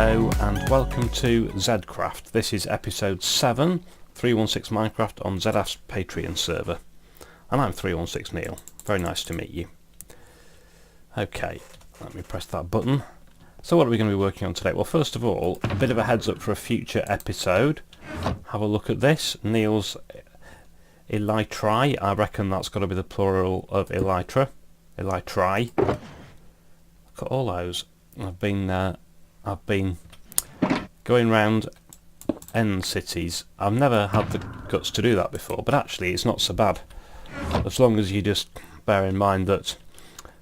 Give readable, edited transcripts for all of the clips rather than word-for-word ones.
Hello and welcome to Zedcraft. This is episode 7, 316 Minecraft on Zedaph's Patreon server. And I'm 316 Neil. Very nice to meet you. Okay, let me press that button. So what are we going to be working on today? Well, first of all, a bit of a heads up for a future episode. Have a look at this. Neil's elytrae. I reckon that's got to be the plural of elytra. Elytrae. Look at all those. I've been going round end cities. I've never had the guts to do that before, but actually it's not so bad. As long as you just bear in mind that,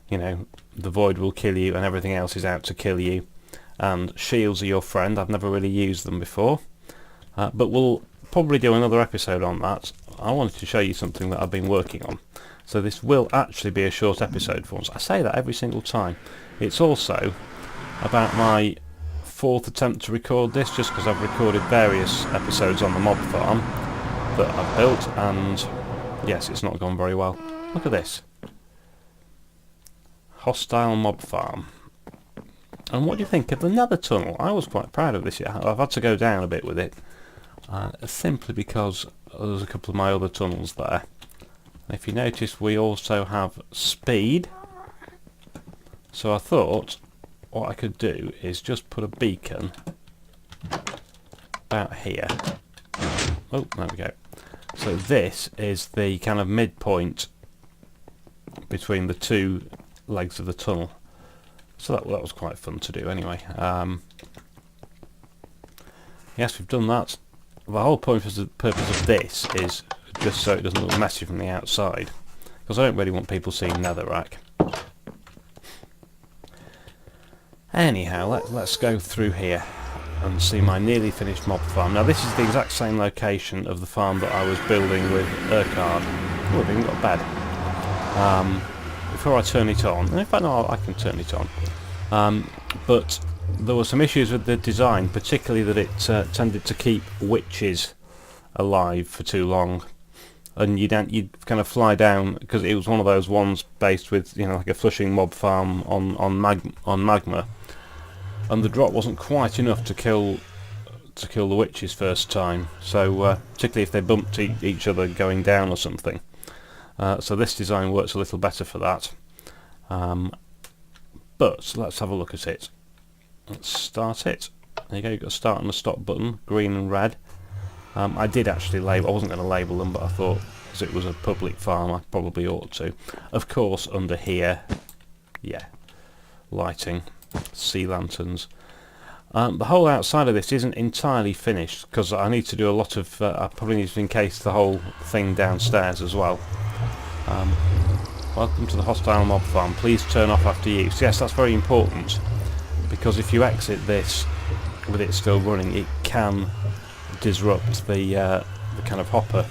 you know, the void will kill you and everything else is out to kill you. And shields are your friend. I've never really used them before. But we'll probably do another episode on that. I wanted to show you something that I've been working on. So this will actually be a short episode for once. I say that every single time. It's also about my 4th attempt to record this, just because I've recorded various episodes on the mob farm that I've built, and yes, it's not gone very well. Look at this. Hostile mob farm. And what do you think of the nether tunnel? I was quite proud of this. I've had to go down a bit with it, simply because there's a couple of my other tunnels there. And if you notice, we also have speed. So I thought what I could do is just put a beacon about here. Oh, there we go. So this is the kind of midpoint between the two legs of the tunnel. So that was quite fun to do anyway. Yes, we've done that. The whole purpose of this is just so it doesn't look messy from the outside, because I don't really want people seeing netherrack. Anyhow, let's go through here and see my nearly finished mob farm. Now this is the exact same location of the farm that I was building with Urquhart. Oh, I've even got a bed. Before I turn it on, and in fact no, I can turn it on. But there were some issues with the design, particularly that it tended to keep witches alive for too long. And you'd kind of fly down, because it was one of those ones based with, you know, like a flushing mob farm on magma, and the drop wasn't quite enough to kill the witches first time. So particularly if they bumped each other going down or something. So this design works a little better for that. But let's have a look at it. Let's start it. There you go. You've got a start and a stop button, green and red. I did actually label. I wasn't going to label them, but I thought, as it was a public farm, I probably ought to. Of course, under here, yeah, lighting, sea lanterns. The whole outside of this isn't entirely finished, because I need to do a lot of. I probably need to encase the whole thing downstairs as well. Welcome to the hostile mob farm. Please turn off after use. Yes, that's very important, because if you exit this with it still running, it can disrupt the kind of hopper.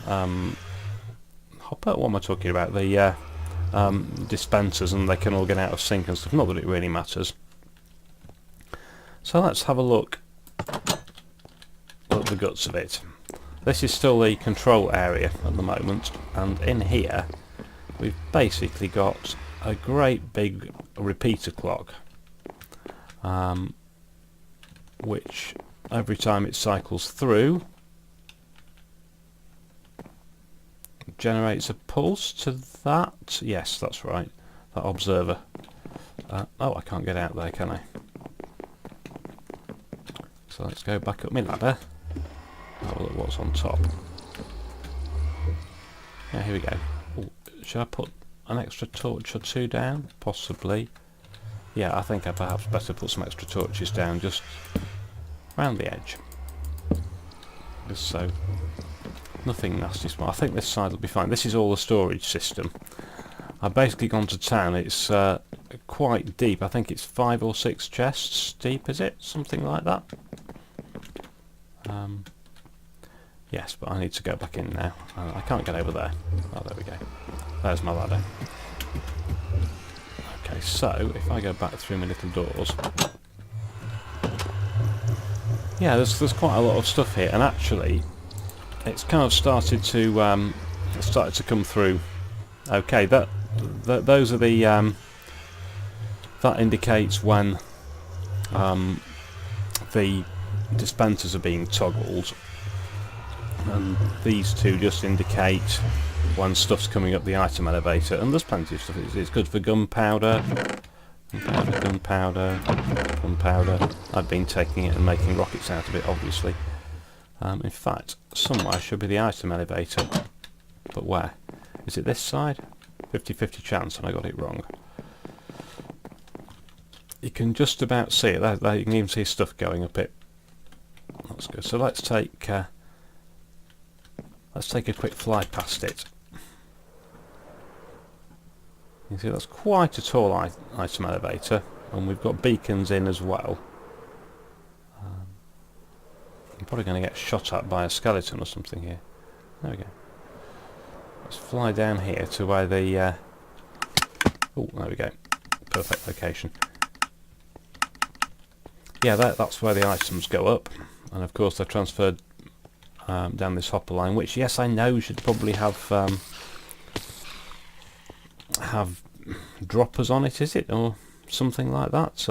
What am I talking about? The dispensers, and they can all get out of sync and stuff. Not that it really matters. So let's have a look at the guts of it. This is still the control area at the moment, and in here we've basically got a great big repeater clock, which every time it cycles through generates a pulse to that. Yes, that's right, that observer. Oh, I can't get out there, can I? So let's go back up my ladder. Have a look what's on top. Yeah, here we go. Ooh, should I put an extra torch or two down? Possibly. Yeah, I think I perhaps better put some extra torches down just round the edge. Just so nothing nasty small. I think this side will be fine. This is all the storage system. I've basically gone to town. It's quite deep. I think it's 5 or 6 chests deep, is it? Something like that. Yes, but I need to go back in now. I can't get over there. Oh, there we go. There's my ladder. Okay, so if I go back through my little doors, yeah, there's quite a lot of stuff here, and actually, it's kind of started to come through. Okay, those are the that indicates when the dispensers are being toggled, and these two just indicate when stuff's coming up the item elevator, and there's plenty of stuff. It's good for gunpowder. Gunpowder. I've been taking it and making rockets out of it, obviously. In fact, somewhere should be the item elevator. But where? Is it this side? 50-50 chance, and I got it wrong. You can just about see it. There you can even see stuff going up it. That's good. So let's take a quick fly past it. You see, that's quite a tall item elevator, and we've got beacons in as well. I'm probably going to get shot at by a skeleton or something here. There we go. Let's fly down here to where the... oh, there we go. Perfect location. Yeah, that's where the items go up, and of course they're transferred down this hopper line, which, yes, I know should probably have droppers on it, is it, or something like that?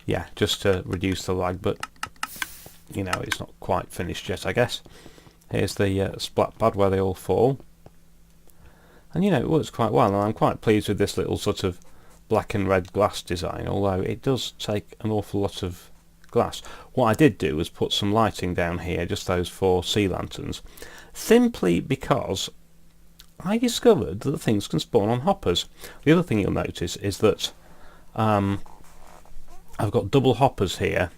Yeah, just to reduce the lag, but you know, it's not quite finished yet, I guess. Here's the splat pad where they all fall, and you know, it works quite well, and I'm quite pleased with this little sort of black and red glass design, although it does take an awful lot of glass. What I did do was put some lighting down here, just those 4 sea lanterns, simply because I discovered that things can spawn on hoppers. The other thing you'll notice is that I've got double hoppers here,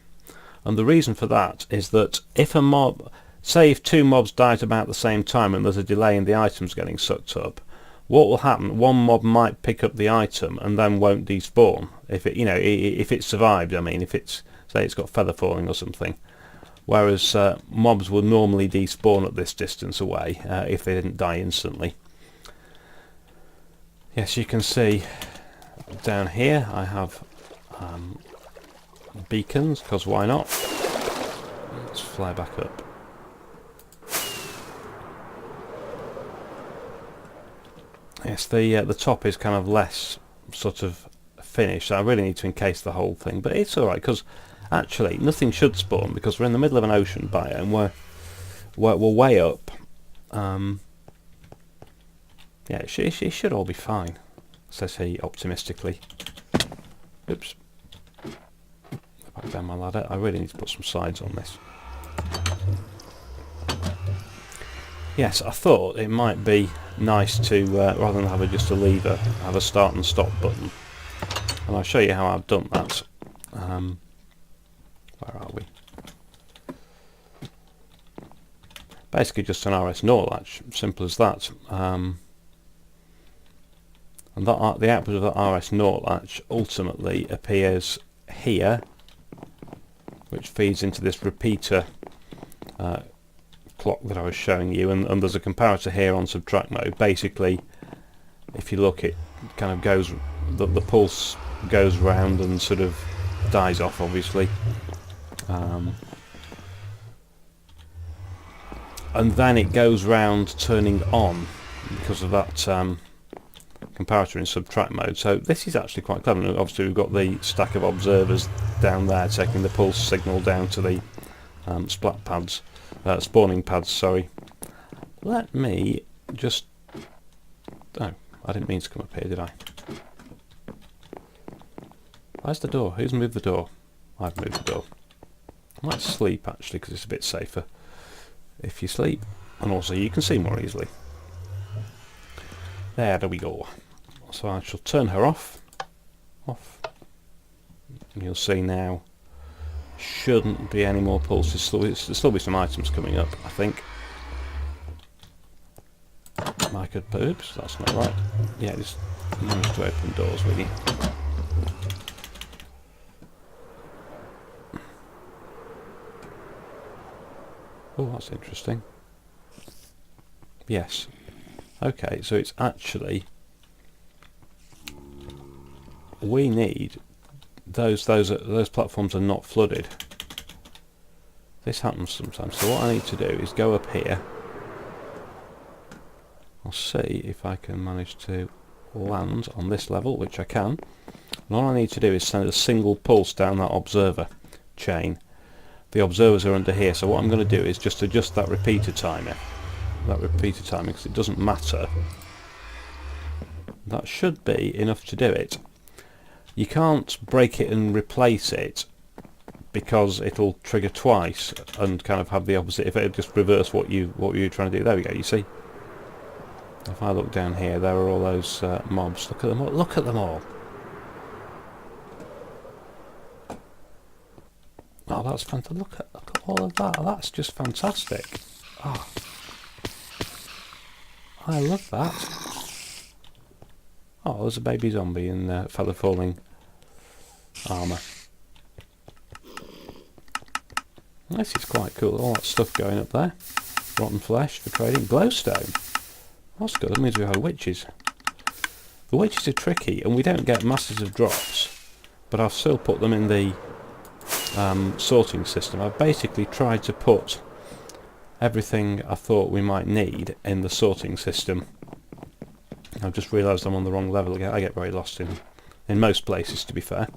and the reason for that is that if a mob, say if 2 mobs die at about the same time and there's a delay in the items getting sucked up, what will happen? One mob might pick up the item and then won't despawn if it, you know, if it survived. I mean, if it's, say it's got feather falling or something, whereas mobs will normally despawn at this distance away if they didn't die instantly. Yes, you can see down here I have beacons, because why not? Let's fly back up. Yes, the top is kind of less sort of finished. I really need to encase the whole thing, but it's alright, because actually nothing should spawn, because we're in the middle of an ocean biome, we're way up. Yeah, it should all be fine, says he optimistically. Oops. Back down my ladder. I really need to put some sides on this. Yes, I thought it might be nice to, rather than have just a lever, have a start and stop button. And I'll show you how I've done that. Where are we? Basically just an RS0 latch, simple as that. And that, the output of the RS0 latch ultimately appears here, which feeds into this repeater clock that I was showing you, and there's a comparator here on subtract mode. Basically, if you look, it kind of goes, the pulse goes round and sort of dies off, obviously, and then it goes round turning on because of that comparator in subtract mode. So this is actually quite clever. And obviously we've got the stack of observers down there taking the pulse signal down to the splat pads, spawning pads, sorry. Let me just... oh, I didn't mean to come up here, did I? Where's the door? Who's moved the door? I've moved the door. I might sleep actually, because it's a bit safer if you sleep, and also you can see more easily. There we go. So I shall turn her off, and you'll see now shouldn't be any more pulses. There'll still be some items coming up, I think. I could, oops, that's not right. Yeah, just managed to open doors with you. Oh, that's interesting. Yes. Okay, so it's actually, we need those platforms are not flooded. This happens sometimes. So what I need to do is go up here. I'll see if I can manage to land on this level, which I can. And all I need to do is send a single pulse down that observer chain. The observers are under here, so what I'm going to do is just adjust that repeater timer. Because it doesn't matter. That should be enough to do it. You can't break it and replace it because it'll trigger twice and kind of have the opposite effect. Just reverse what you're trying to do. There we go. You see, if I look down here, there are all those mobs. Look at them all. Look at them all. Oh, that's fantastic. Look at all of that. That's just fantastic. Oh, I love that. Oh, there's a baby zombie in feather falling armour. This is quite cool. All that stuff going up there. Rotten flesh for trading. Glowstone. That's good. That means we have witches. The witches are tricky, and we don't get masses of drops, but I've still put them in the sorting system. I've basically tried to put everything I thought we might need in the sorting system. I've just realised I'm on the wrong level again. I get very lost in most places, to be fair.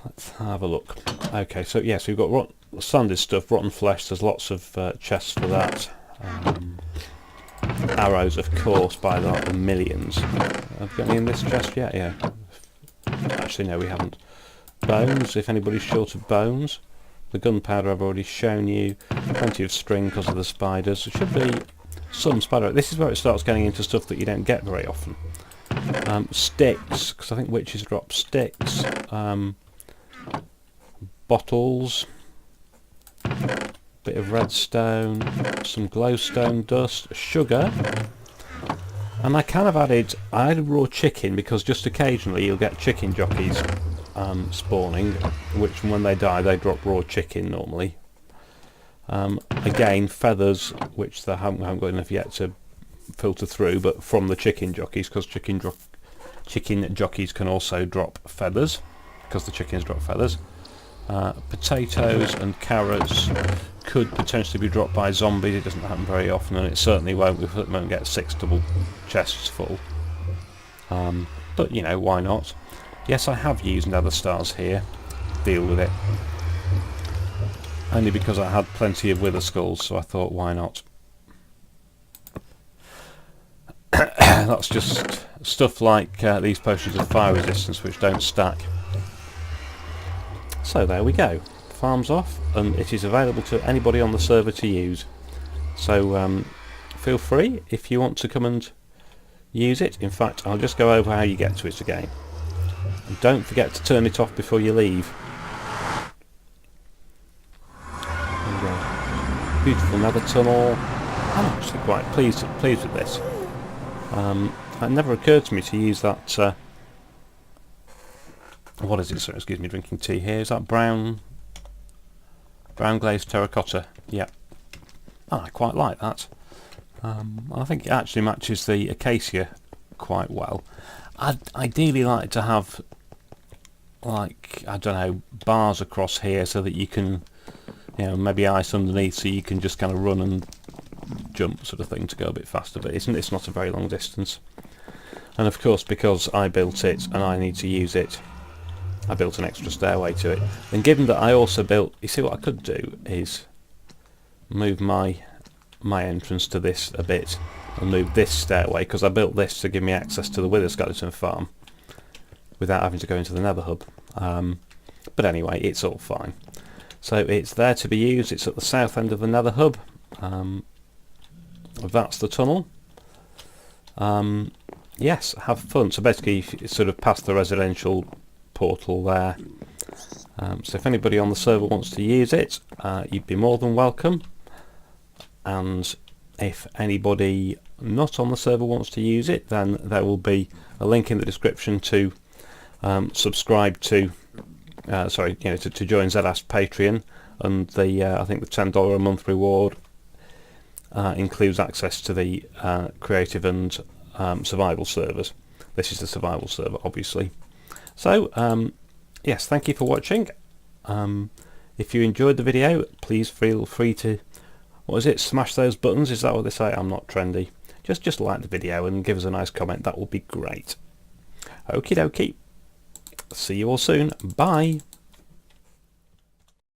Let's have a look. Okay, so yes, we've got standard stuff, rotten flesh. There's lots of chests for that. Arrows, of course, by the millions. Have we got any in this chest yet? Yeah. Actually, no, we haven't. Bones, if anybody's short of bones. The gunpowder I've already shown you. Plenty of string because of the spiders. There should be some spider. This is where it starts getting into stuff that you don't get very often. Sticks, because I think witches drop sticks. Bottles. Bit of redstone. Some glowstone dust. Sugar. And I kind of added raw chicken because just occasionally you'll get chicken jockeys spawning, which when they die they drop raw chicken normally. Again, feathers, which they haven't got enough yet to filter through, but from the chicken jockeys, because chicken jockeys can also drop feathers, because the chickens drop feathers. Potatoes and carrots could potentially be dropped by zombies. It doesn't happen very often, and it certainly won't. We won't get 6 double chests full. But you know, why not? Yes, I have used nether stars here. Deal with it. Only because I had plenty of wither skulls, so I thought, why not? That's just stuff like these potions of fire resistance, which don't stack. So there we go. The farm's off, and it is available to anybody on the server to use. So feel free if you want to come and use it. In fact, I'll just go over how you get to it again. And don't forget to turn it off before you leave. Beautiful nether tunnel. I'm actually quite pleased with this. It never occurred to me to use that. What is it? Sorry, excuse me, drinking tea here. Is that brown glazed terracotta? Yeah. I quite like that. I think it actually matches the acacia quite well. I'd ideally like to have, like, I don't know, bars across here so that you can, you know, maybe ice underneath so you can just kind of run and jump sort of thing to go a bit faster, but it's not a very long distance. And of course, because I built it and I need to use it, I built an extra stairway to it. And given that I also built, you see, what I could do is move my entrance to this a bit and move this stairway, because I built this to give me access to the wither skeleton farm without having to go into the nether hub. But anyway, it's all fine. So it's there to be used. It's at the south end of the nether hub. That's the tunnel. Yes, have fun. So basically it's sort of past the residential portal there. So if anybody on the server wants to use it, you'd be more than welcome. And if anybody not on the server wants to use it, then there will be a link in the description to subscribe to to join Zedaph's Patreon, and the I think the $10 a month reward includes access to the creative and survival servers. This is the survival server, obviously. So yes, thank you for watching. If you enjoyed the video, please feel free to, what is it, smash those buttons, is that what they say? I'm not trendy. Just like the video and give us a nice comment, that would be great. Okie dokie. See you all soon. Bye.